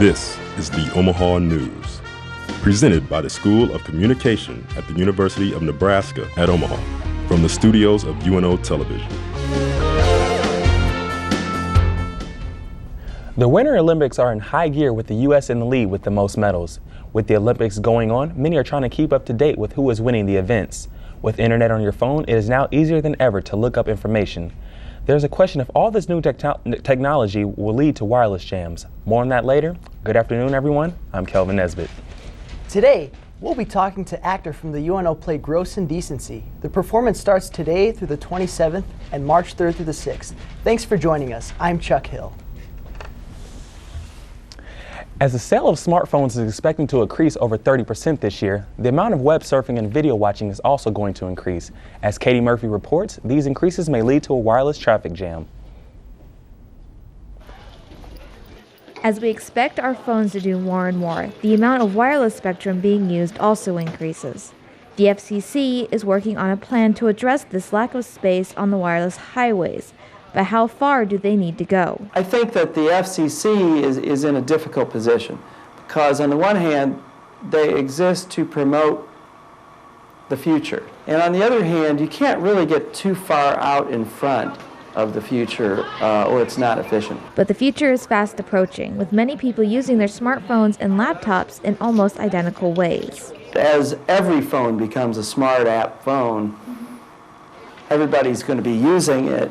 This is the Omaha News, presented by the School of Communication at the University of Nebraska at Omaha, from the studios of UNO Television. The Winter Olympics are in high gear with the U.S. in the lead with the most medals. With the Olympics going on, many are trying to keep up to date with who is winning the events. With internet on your phone, it is now easier than ever to look up information. There's a question if all this new technology will lead to wireless jams. More on that later. Good afternoon, everyone. I'm Kelvin Nesbitt. Today, we'll be talking to actor from the UNO play Gross Indecency. The performance starts today through the 27th and March 3rd through the 6th. Thanks for joining us. I'm Chuck Hill. As the sale of smartphones is expecting to increase over 30% this year, the amount of web surfing and video watching is also going to increase. As Katie Murphy reports, these increases may lead to a wireless traffic jam. As we expect our phones to do more and more, the amount of wireless spectrum being used also increases. The FCC is working on a plan to address this lack of space on the wireless highways. But how far do they need to go? I think that the FCC is in a difficult position because on the one hand, they exist to promote the future. And on the other hand, you can't really get too far out in front of the future or it's not efficient. But the future is fast approaching, with many people using their smartphones and laptops in almost identical ways. As every phone becomes a smart app phone, everybody's going to be using it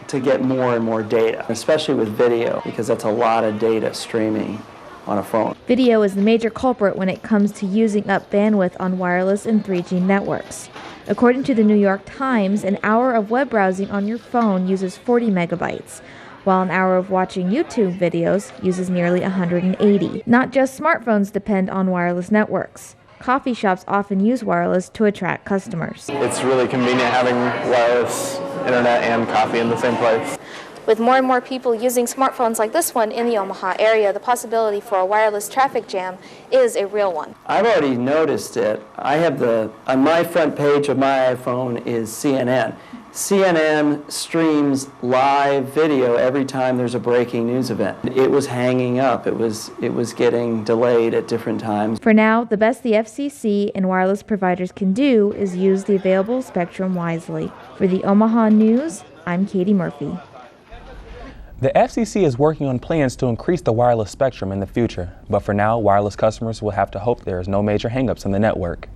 to get more and more data, especially with video, because that's a lot of data streaming on a phone. Video is the major culprit when it comes to using up bandwidth on wireless and 3G networks. According to the New York Times, an hour of web browsing on your phone uses 40 megabytes, while an hour of watching YouTube videos uses nearly 180. Not just smartphones depend on wireless networks. Coffee shops often use wireless to attract customers. It's really convenient having wireless internet and coffee in the same place. With more and more people using smartphones like this one in the Omaha area, the possibility for a wireless traffic jam is a real one. I've already noticed it. I have on my front page of my iPhone is CNN. CNN streams live video every time there's a breaking news event. It was hanging up. It was getting delayed at different times. For now, the best the FCC and wireless providers can do is use the available spectrum wisely. For the Omaha News, I'm Katie Murphy. The FCC is working on plans to increase the wireless spectrum in the future, but for now, wireless customers will have to hope there is no major hangups in the network.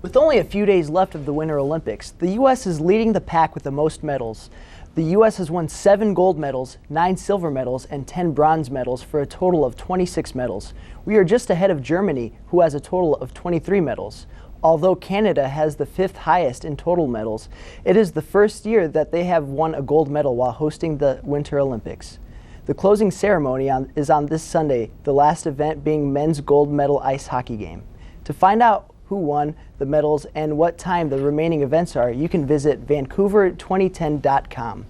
With only a few days left of the Winter Olympics, the U.S. is leading the pack with the most medals. The U.S. has won 7 gold medals, 9 silver medals, and 10 bronze medals for a total of 26 medals. We are just ahead of Germany, who has a total of 23 medals. Although Canada has the 5th highest in total medals, it is the first year that they have won a gold medal while hosting the Winter Olympics. The closing ceremony is on this Sunday, the last event being men's gold medal ice hockey game. To find out who won the medals and what time the remaining events are, you can visit Vancouver2010.com.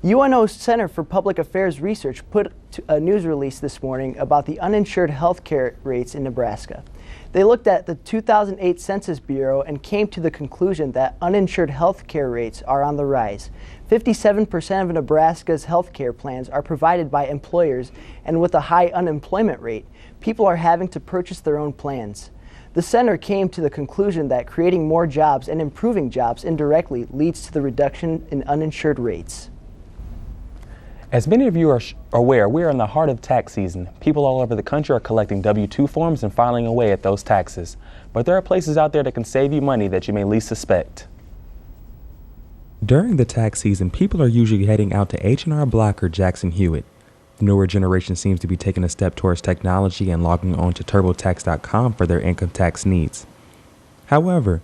UNO's Center for Public Affairs Research put a news release this morning about the uninsured health care rates in Nebraska. They looked at the 2008 Census Bureau and came to the conclusion that uninsured health care rates are on the rise. 57% of Nebraska's health care plans are provided by employers, and with a high unemployment rate, people are having to purchase their own plans. The center came to the conclusion that creating more jobs and improving jobs indirectly leads to the reduction in uninsured rates. As many of you are aware, we are in the heart of tax season. People all over the country are collecting W-2 forms and filing away at those taxes. But there are places out there that can save you money that you may least suspect. During the tax season, people are usually heading out to H&R Block or Jackson Hewitt. The newer generation seems to be taking a step towards technology and logging on to TurboTax.com for their income tax needs. However,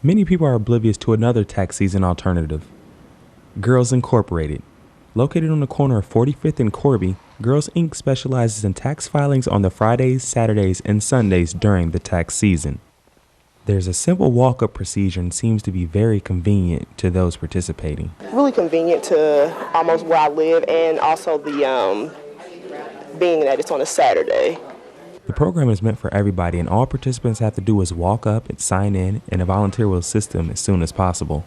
many people are oblivious to another tax season alternative, Girls Incorporated. Located on the corner of 45th and Corby, Girls Inc. specializes in tax filings on the Fridays, Saturdays, and Sundays during the tax season. There's a simple walk-up procedure and seems to be very convenient to those participating. Really convenient to almost where I live, and also the being that it's on a Saturday. The program is meant for everybody, and all participants have to do is walk up and sign in, and a volunteer will assist them as soon as possible.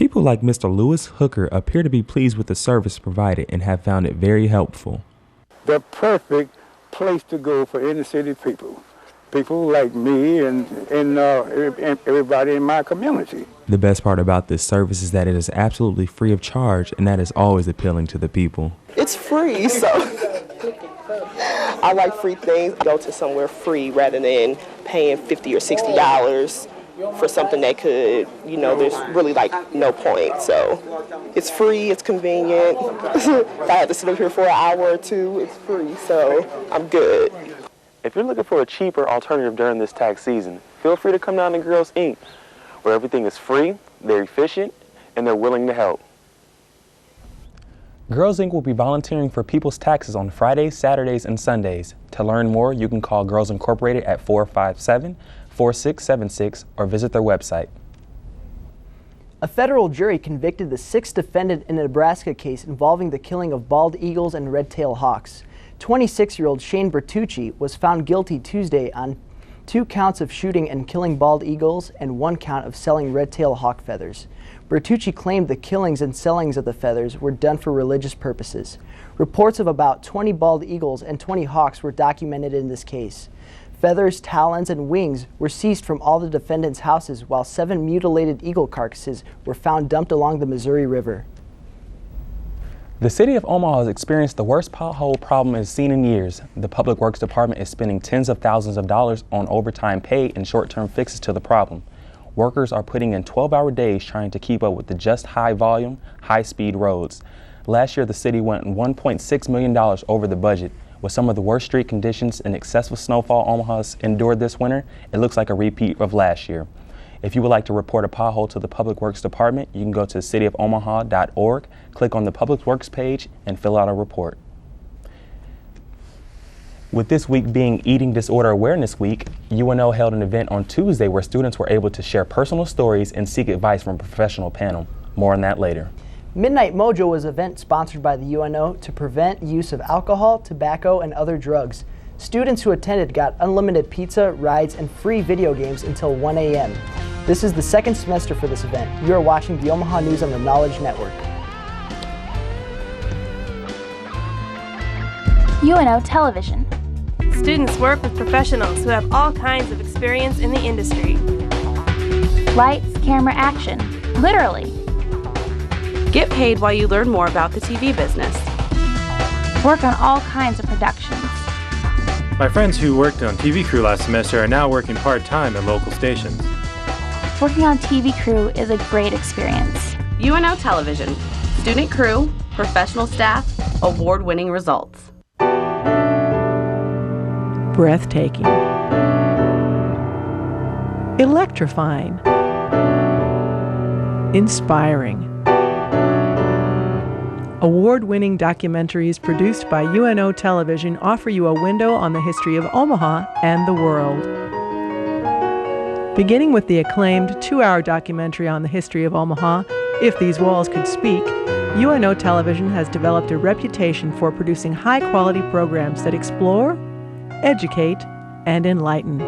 People like Mr. Lewis Hooker appear to be pleased with the service provided and have found it very helpful. the perfect place to go for inner city people. People like me and everybody in my community. The best part about this service is that it is absolutely free of charge, and that is always appealing to the people. It's free, so I like free things. Go to somewhere free rather than paying $50 or $60 for something that could, there's really like no point. So it's free, it's convenient. If I had to sit up here for an hour or two, it's free, so I'm good. If you're looking for a cheaper alternative during this tax season, feel free to come down to Girls Inc., where everything is free, they're efficient, and they're willing to help. Girls Inc. will be volunteering for people's taxes on Fridays, Saturdays, and Sundays. To learn more, you can call Girls Incorporated at 457-4676 or visit their website. A federal jury convicted the sixth defendant in a Nebraska case involving the killing of bald eagles and red-tailed hawks. 26-year-old Shane Bertucci was found guilty Tuesday on 2 counts of shooting and killing bald eagles and 1 count of selling red-tailed hawk feathers. Bertucci claimed the killings and sellings of the feathers were done for religious purposes. Reports of about 20 bald eagles and 20 hawks were documented in this case. Feathers, talons, and wings were seized from all the defendants' houses, while 7 mutilated eagle carcasses were found dumped along the Missouri River. The city of Omaha has experienced the worst pothole problem it's seen in years. The Public Works Department is spending tens of thousands of dollars on overtime pay and short-term fixes to the problem. Workers are putting in 12-hour days trying to keep up with the just high-volume, high-speed roads. Last year, the city went $1.6 million over the budget. With some of the worst street conditions and excessive snowfall Omaha's endured this winter, it looks like a repeat of last year. If you would like to report a pothole to the Public Works Department, you can go to cityofomaha.org, click on the Public Works page, and fill out a report. With this week being Eating Disorder Awareness Week, UNO held an event on Tuesday where students were able to share personal stories and seek advice from a professional panel. More on that later. Midnight Mojo was an event sponsored by the UNO to prevent use of alcohol, tobacco, and other drugs. Students who attended got unlimited pizza, rides, and free video games until 1 a.m. This is the second semester for this event. You are watching the Omaha News on the Knowledge Network. UNO Television. Students work with professionals who have all kinds of experience in the industry. Lights, camera, action. Literally. Get paid while you learn more about the TV business. Work on all kinds of productions. My friends who worked on TV Crew last semester are now working part-time at local stations. Working on TV Crew is a great experience. UNO Television. Student crew, professional staff, award-winning results. Breathtaking. Electrifying. Inspiring. Award-winning documentaries produced by UNO Television offer you a window on the history of Omaha and the world. Beginning with the acclaimed 2-hour documentary on the history of Omaha, If These Walls Could Speak, UNO Television has developed a reputation for producing high-quality programs that explore, educate, and enlighten.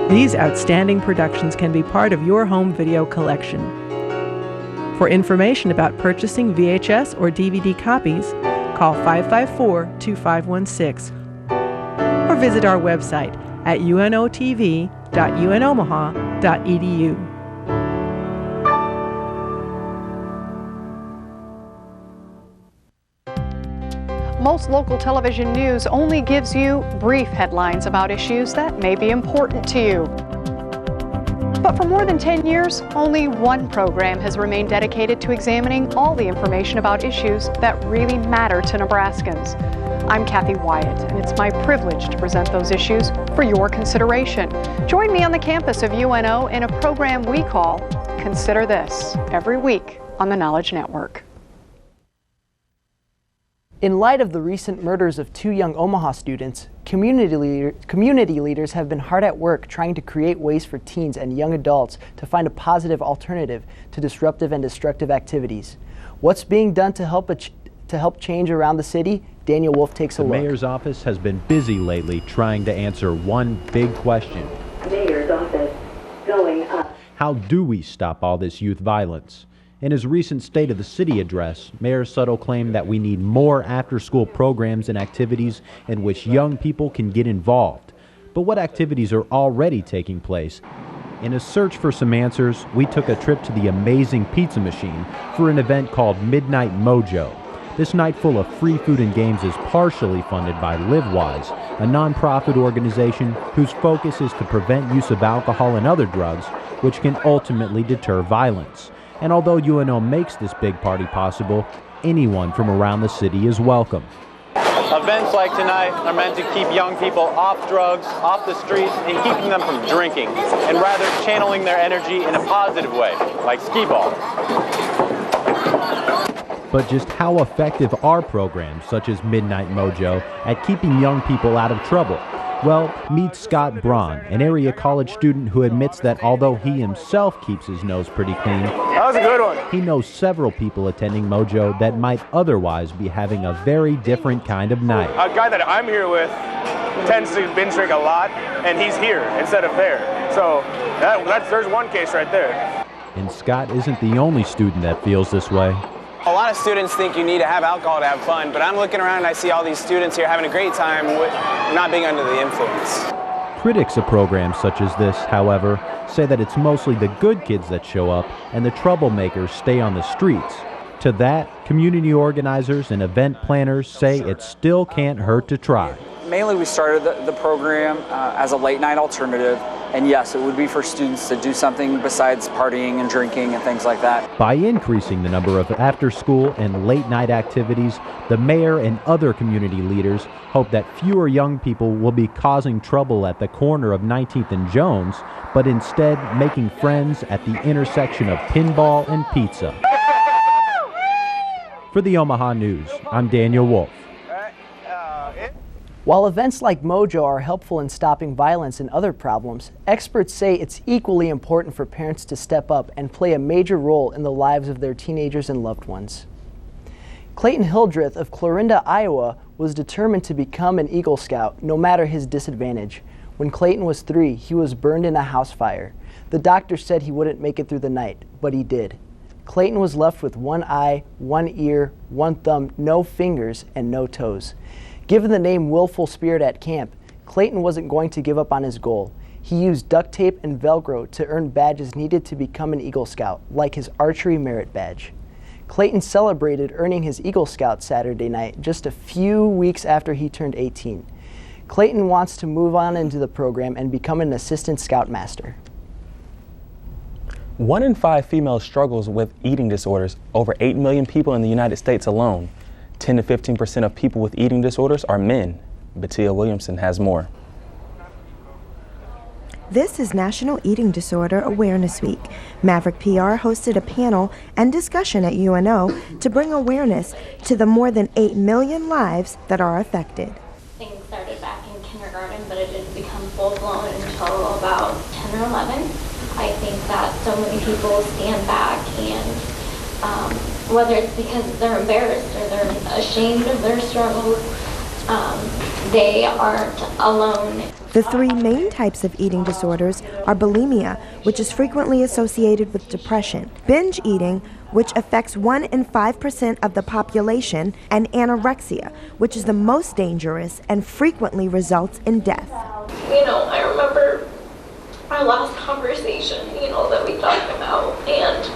These outstanding productions can be part of your home video collection. For information about purchasing VHS or DVD copies, call 554-2516 or visit our website at unotv.unomaha.edu. Most local television news only gives you brief headlines about issues that may be important to you. But for more than 10 years, only one program has remained dedicated to examining all the information about issues that really matter to Nebraskans. I'm Kathy Wyatt, and it's my privilege to present those issues for your consideration. Join me on the campus of UNO in a program we call Consider This, every week on the Knowledge Network. In light of the recent murders of 2 young Omaha students, community leaders have been hard at work trying to create ways for teens and young adults to find a positive alternative to disruptive and destructive activities. What's being done to help change around the city? Daniel Wolf takes a look. The mayor's office has been busy lately trying to answer one big question. Mayor's office going up. How do we stop all this youth violence? In his recent State of the City address, Mayor Suttle claimed that we need more after-school programs and activities in which young people can get involved. But what activities are already taking place? In a search for some answers, we took a trip to the amazing pizza machine for an event called Midnight Mojo. This night full of free food and games is partially funded by LiveWise, a nonprofit organization whose focus is to prevent use of alcohol and other drugs, which can ultimately deter violence. And although UNO makes this big party possible, anyone from around the city is welcome. Events like tonight are meant to keep young people off drugs, off the streets, and keeping them from drinking, and rather channeling their energy in a positive way, like skee ball. But just how effective are programs such as Midnight Mojo at keeping young people out of trouble? Well, meet Scott Braun, an area college student who admits that although he himself keeps his nose pretty clean, that was a good one. He knows several people attending Mojo that might otherwise be having a very different kind of night. A guy that I'm here with tends to binge drink a lot, and he's here instead of there. So there's one case right there. And Scott isn't the only student that feels this way. A lot of students think you need to have alcohol to have fun, but I'm looking around and I see all these students here having a great time not being under the influence. Critics of programs such as this, however, say that it's mostly the good kids that show up and the troublemakers stay on the streets. To that, community organizers and event planners say it still can't hurt to try. Mainly we started the program as a late night alternative, and yes, it would be for students to do something besides partying and drinking and things like that. By increasing the number of after-school and late-night activities, the mayor and other community leaders hope that fewer young people will be causing trouble at the corner of 19th and Jones, but instead making friends at the intersection of pinball and pizza. For the Omaha News, I'm Daniel Wolf. While events like Mojo are helpful in stopping violence and other problems, experts say it's equally important for parents to step up and play a major role in the lives of their teenagers and loved ones. Clayton Hildreth of Clarinda, Iowa, was determined to become an Eagle Scout, no matter his disadvantage. When Clayton was 3, he was burned in a house fire. The doctor said he wouldn't make it through the night, but he did. Clayton was left with one eye, one ear, one thumb, no fingers, and no toes. Given the name Willful Spirit at camp, Clayton wasn't going to give up on his goal. He used duct tape and Velcro to earn badges needed to become an Eagle Scout, like his Archery Merit Badge. Clayton celebrated earning his Eagle Scout Saturday night just a few weeks after he turned 18. Clayton wants to move on into the program and become an Assistant Scoutmaster. 1 in 5 females struggles with eating disorders. Over 8 million people in the United States alone. 10 to 15% of people with eating disorders are men. Bettia Williamson has more. This is National Eating Disorder Awareness Week. Maverick PR hosted a panel and discussion at UNO to bring awareness to the more than 8 million lives that are affected. Things started back in kindergarten, but it didn't become full-blown until about 10 or 11. I think that so many people stand back and whether it's because they're embarrassed or they're ashamed of their struggles, they aren't alone. The 3 main types of eating disorders are bulimia, which is frequently associated with depression, binge eating, which affects 1 in 5% of the population, and anorexia, which is the most dangerous and frequently results in death. I remember our last conversation, that we talked about, and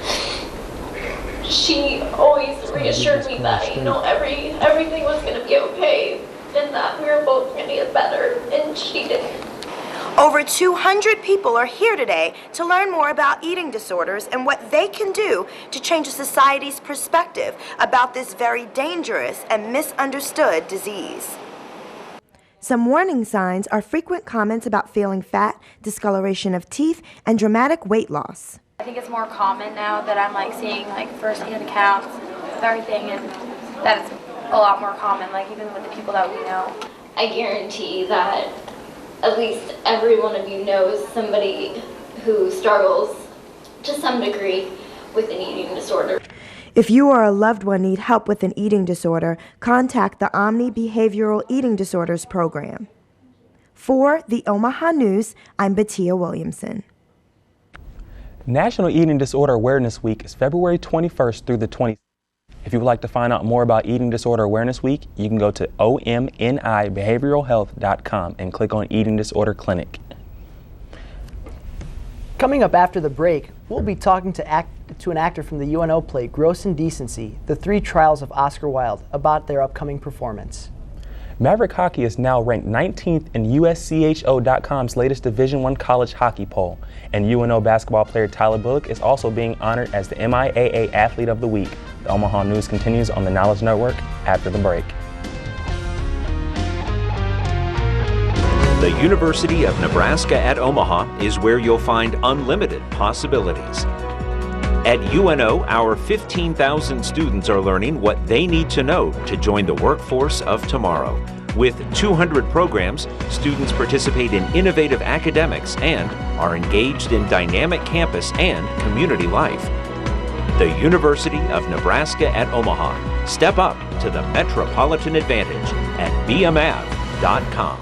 she always reassured me that, everything was going to be okay and that we were both going to get better, and she did. Over 200 people are here today to learn more about eating disorders and what they can do to change society's perspective about this very dangerous and misunderstood disease. Some warning signs are frequent comments about feeling fat, discoloration of teeth, and dramatic weight loss. I think it's more common now that I'm seeing first-hand accounts of everything, and that it's a lot more common, even with the people that we know. I guarantee that at least every one of you knows somebody who struggles to some degree with an eating disorder. If you or a loved one need help with an eating disorder, contact the Omni Behavioral Eating Disorders Program. For the Omaha News, I'm Bettia Williamson. National Eating Disorder Awareness Week is February 21st through the 20th. If you would like to find out more about Eating Disorder Awareness Week, you can go to omnibehavioralhealth.com and click on Eating Disorder Clinic. Coming up after the break, we'll be talking to an actor from the UNO play Gross Indecency, The Three Trials of Oscar Wilde, about their upcoming performance. Maverick Hockey is now ranked 19th in USCHO.com's latest Division I college hockey poll, and UNO basketball player Tyler Bullock is also being honored as the MIAA Athlete of the Week. The Omaha News continues on the Knowledge Network after the break. The University of Nebraska at Omaha is where you'll find unlimited possibilities. At UNO, our 15,000 students are learning what they need to know to join the workforce of tomorrow. With 200 programs, students participate in innovative academics and are engaged in dynamic campus and community life. The University of Nebraska at Omaha. Step up to the metropolitan advantage at bmav.com.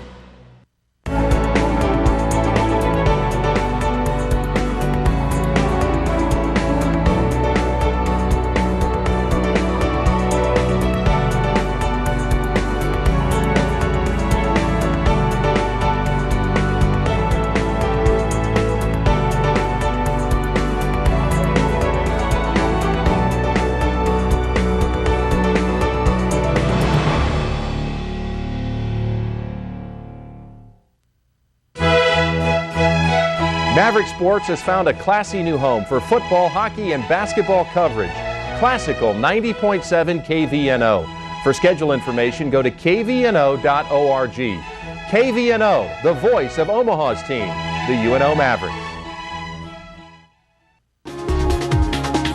Maverick Sports has found a classy new home for football, hockey, and basketball coverage. Classical 90.7 KVNO. For schedule information, go to kvno.org. KVNO, the voice of Omaha's team, the UNO Mavericks.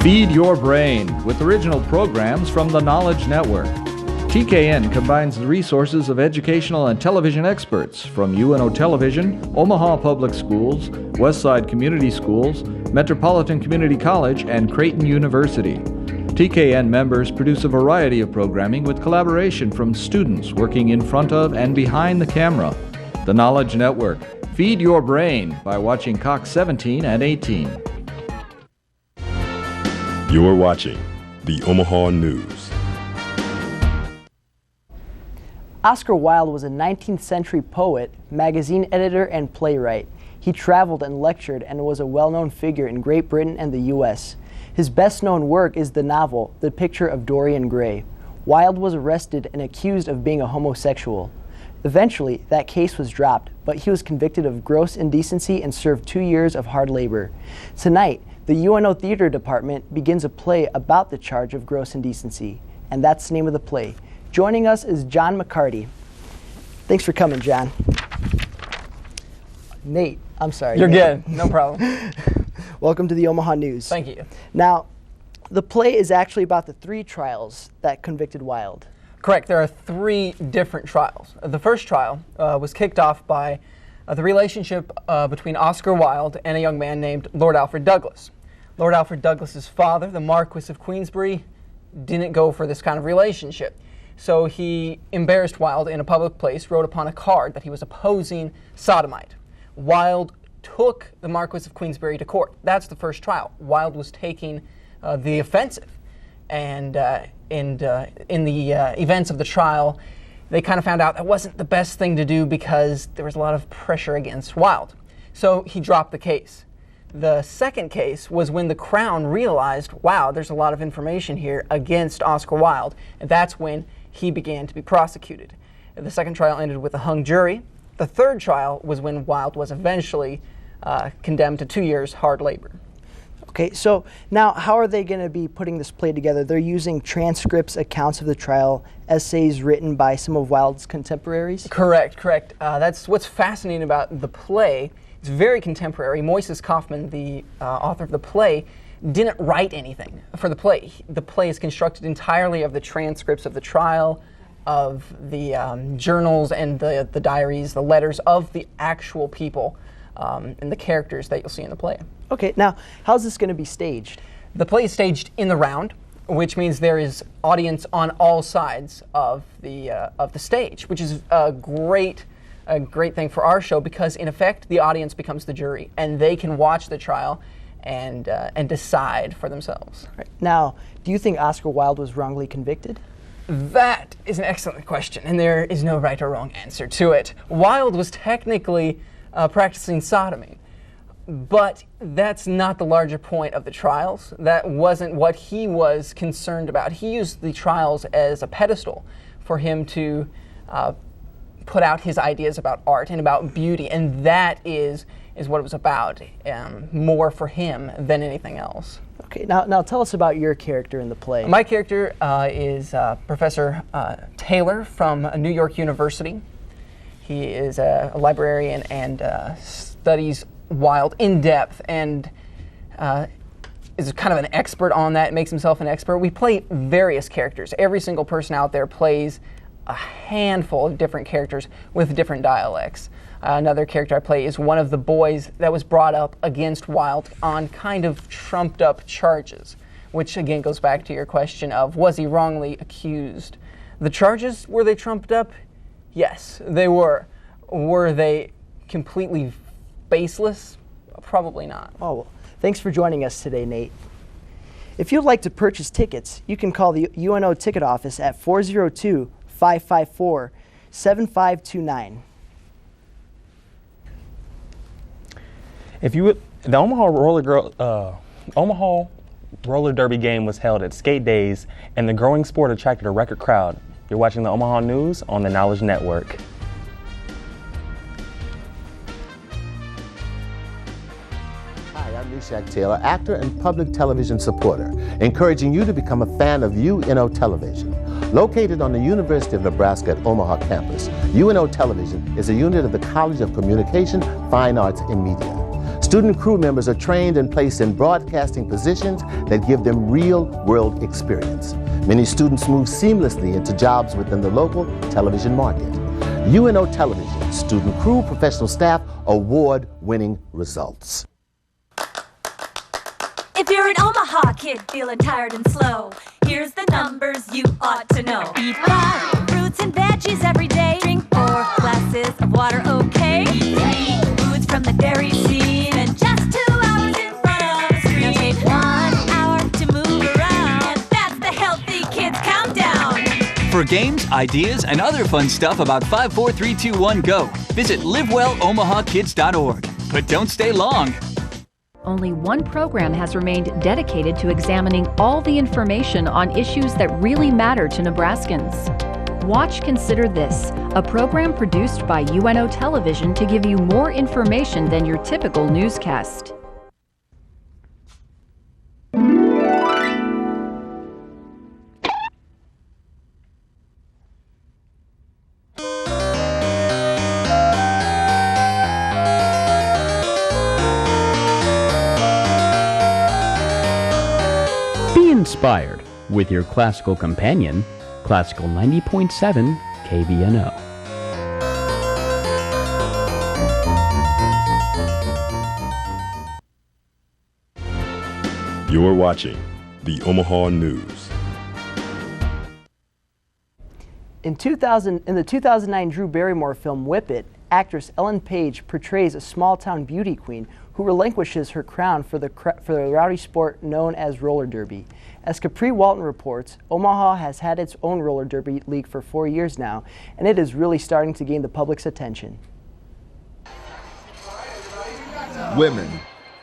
Feed your brain with original programs from the Knowledge Network. TKN combines the resources of educational and television experts from UNO Television, Omaha Public Schools, Westside Community Schools, Metropolitan Community College, and Creighton University. TKN members produce a variety of programming with collaboration from students working in front of and behind the camera. The Knowledge Network. Feed your brain by watching Cox 17 and 18. You're watching the Omaha News. Oscar Wilde was a 19th century poet, magazine editor, and playwright. He traveled and lectured and was a well-known figure in Great Britain and the U.S. His best-known work is the novel, The Picture of Dorian Gray. Wilde was arrested and accused of being a homosexual. Eventually, that case was dropped, but he was convicted of gross indecency and served 2 years of hard labor. Tonight, the UNO Theater Department begins a play about the charge of gross indecency, and that's the name of the play. Joining us is John McCarty. Thanks for coming, John. Nate, I'm sorry. You're Nate. good. No problem. Welcome to the Omaha News. Thank you. Now, the play is actually about the three trials that convicted Wilde. Correct. There are three different trials. The first trial was kicked off by the relationship between Oscar Wilde and a young man named Lord Alfred Douglas. Lord Alfred Douglas's father, the Marquis of Queensberry, didn't go for this kind of relationship. So he embarrassed Wilde in a public place, wrote upon a card that he was opposing sodomite. Wilde took the Marquis of Queensberry to court. That's the first trial. Wilde was taking the offensive. And in the events of the trial, they kind of found out that wasn't the best thing to do because there was a lot of pressure against Wilde. So he dropped the case. The second case was when the Crown realized, wow, there's a lot of information here against Oscar Wilde, and that's when he began to be prosecuted. The second trial ended with a hung jury. The third trial was when Wilde was eventually condemned to 2 years hard labor. Okay, so now how are they going to be putting this play together? They're using transcripts, accounts of the trial, essays written by some of Wilde's contemporaries? Correct. That's what's fascinating about the play. It's very contemporary. Moises Kaufman, the author of the play, didn't write anything for the play. The play is constructed entirely of the transcripts of the trial, of the journals and the diaries, the letters of the actual people and the characters that you'll see in the play. Okay, now how's this going to be staged? The play is staged in the round, which means there is audience on all sides of the stage, which is a great thing for our show because in effect the audience becomes the jury and they can watch the trial and decide for themselves. Right. Now, do you think Oscar Wilde was wrongly convicted? That is an excellent question, and there is no right or wrong answer to it. Wilde was technically practicing sodomy, but that's not the larger point of the trials. That wasn't what he was concerned about. He used the trials as a pedestal for him to put out his ideas about art and about beauty, and that is what it was about, more for him than anything else. Okay, now tell us about your character in the play. My character is Professor Taylor from New York University. He is a librarian and studies Wilde in depth and is kind of an expert on that, makes himself an expert. We play various characters. Every single person out there plays a handful of different characters with different dialects. Another character I play is one of the boys that was brought up against Wilde on kind of trumped up charges, which again goes back to your question of, was he wrongly accused? The charges, were they trumped up? Yes, they were. Were they completely baseless? Probably not. Oh, well, thanks for joining us today, Nate. If you'd like to purchase tickets, you can call the UNO ticket office at 402-554-7529. The Omaha Roller Derby game was held at Skate Days, and the growing sport attracted a record crowd. You're watching the Omaha News on the Knowledge Network. Hi, I'm Nishak Taylor, actor and public television supporter, encouraging you to become a fan of UNO Television. Located on the University of Nebraska at Omaha campus, UNO Television is a unit of the College of Communication, Fine Arts, and Media. Student crew members are trained and placed in broadcasting positions that give them real-world experience. Many students move seamlessly into jobs within the local television market. UNO Television, student crew, professional staff, award-winning results. If you're an Omaha kid feeling tired and slow, here's the numbers you ought to know. Eat 5 fruits and veggies every day. Drink 4 glasses of water, okay? Eat foods from the dairy scene, and just 2 hours in front of the screen. Now take 1 hour to move around, and that's the Healthy Kids Countdown. For games, ideas, and other fun stuff about 5, 4, 3, 2, 1, go. Visit livewellomahakids.org. But don't stay long. Only one program has remained dedicated to examining all the information on issues that really matter to Nebraskans. Watch Consider This, a program produced by UNO Television to give you more information than your typical newscast. Inspired with your classical companion, Classical 90.7 KVNO. You're watching the Omaha News. In the 2009 Drew Barrymore film Whip It, actress Ellen Page portrays a small-town beauty queen who relinquishes her crown for the rowdy sport known as roller derby. As Capri Walton reports, Omaha has had its own roller derby league for 4 years now, and it is really starting to gain the public's attention. Women,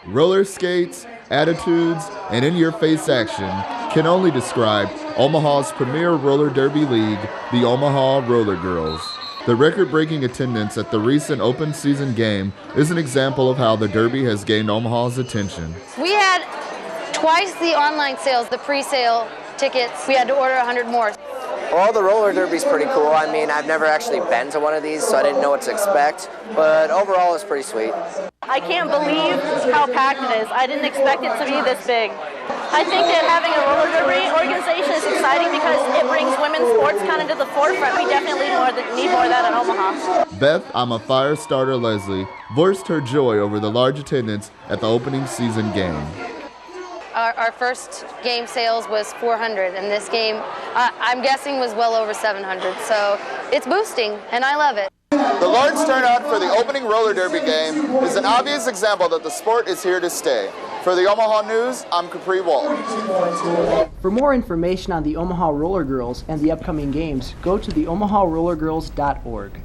roller skates, attitudes, and in-your-face action can only describe Omaha's premier roller derby league, the Omaha Roller Girls. The record-breaking attendance at the recent open season game is an example of how the derby has gained Omaha's attention. We had twice the online sales, the pre-sale tickets. We had to order 100 more. Well, the roller derby's pretty cool. I mean, I've never actually been to one of these, so I didn't know what to expect. But overall, it's pretty sweet. I can't believe how packed it is. I didn't expect it to be this big. I think that having a roller derby organization is exciting because it brings women's sports kind of to the forefront. We definitely need more of that in Omaha. Beth, I'm a fire starter Leslie, voiced her joy over the large attendance at the opening season game. Our first game sales was 400, and this game, I'm guessing, was well over 700. So it's boosting, and I love it. The large turnout for the opening roller derby game is an obvious example that the sport is here to stay. For the Omaha News, I'm Capri Wall. For more information on the Omaha Roller Girls and the upcoming games, go to theomaharollergirls.org.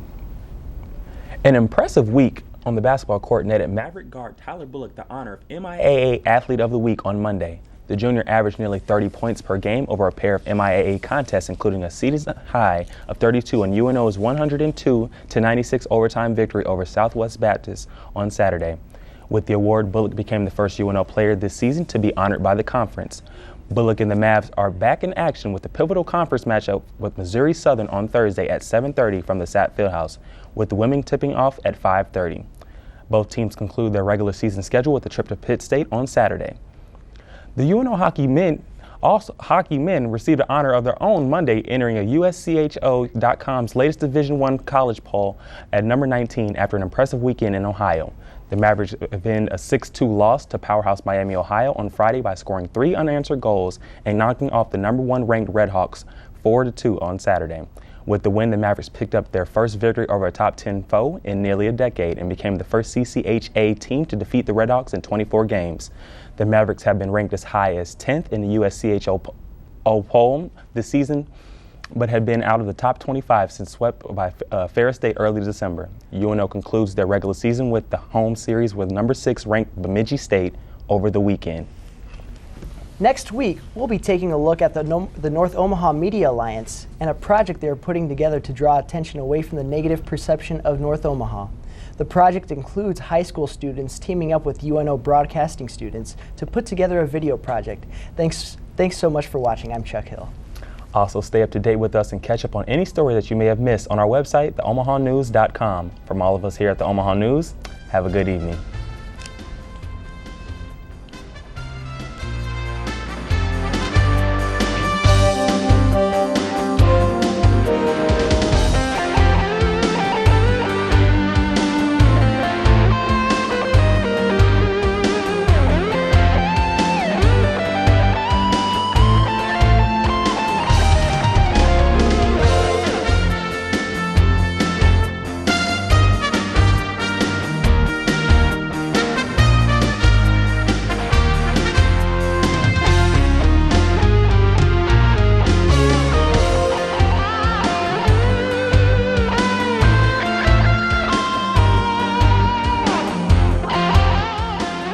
An impressive week on the basketball court netted Maverick guard Tyler Bullock the honor of MIAA Athlete of the Week on Monday. The junior averaged nearly 30 points per game over a pair of MIAA contests, including a season high of 32 in UNO's 102-96 overtime victory over Southwest Baptist on Saturday. With the award, Bullock became the first UNO player this season to be honored by the conference. Bullock and the Mavs are back in action with the pivotal conference matchup with Missouri Southern on Thursday at 7:30 from the SAP Fieldhouse, with the women tipping off at 5:30. Both teams conclude their regular season schedule with a trip to Pitt State on Saturday. The UNO hockey men received an honor of their own Monday, entering a USCHO.com's latest Division I college poll at number 19 after an impressive weekend in Ohio. The Mavericks avenged a 6-2 loss to powerhouse Miami, Ohio on Friday by scoring 3 unanswered goals and knocking off the number 1 ranked Redhawks 4-2 on Saturday. With the win, the Mavericks picked up their first victory over a top 10 foe in nearly a decade and became the first CCHA team to defeat the Redhawks in 24 games. The Mavericks have been ranked as high as 10th in the USCHO poll this season, but had been out of the top 25 since swept by Ferris State early December. UNO concludes their regular season with the home series with number 6 ranked Bemidji State over the weekend. Next week, we'll be taking a look at the North Omaha Media Alliance and a project they're putting together to draw attention away from the negative perception of North Omaha. The project includes high school students teaming up with UNO broadcasting students to put together a video project. Thanks so much for watching. I'm Chuck Hill. Also, stay up to date with us and catch up on any story that you may have missed on our website, theomahanews.com. From all of us here at the Omaha News, have a good evening.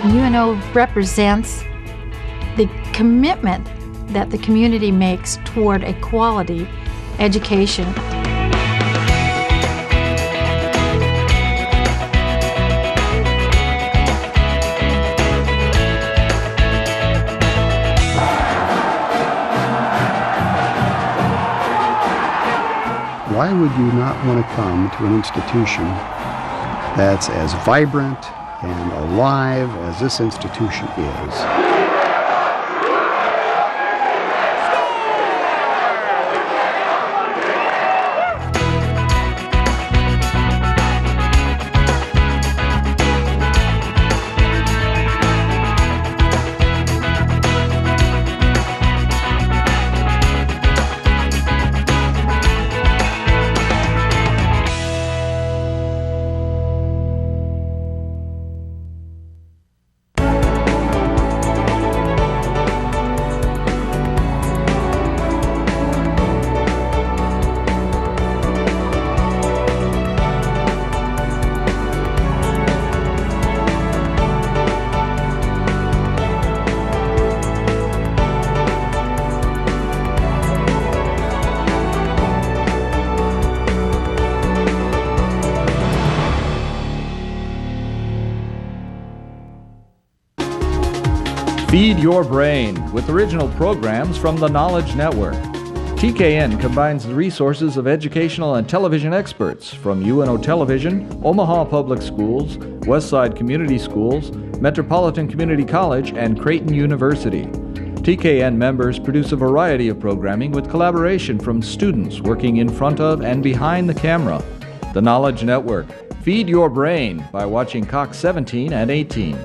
UNO represents the commitment that the community makes toward a quality education. Why would you not want to come to an institution that's as vibrant and alive as this institution is? Feed your brain with original programs from the Knowledge Network. TKN combines the resources of educational and television experts from UNO Television, Omaha Public Schools, Westside Community Schools, Metropolitan Community College, and Creighton University. TKN members produce a variety of programming with collaboration from students working in front of and behind the camera. The Knowledge Network. Feed your brain by watching Cox 17 and 18.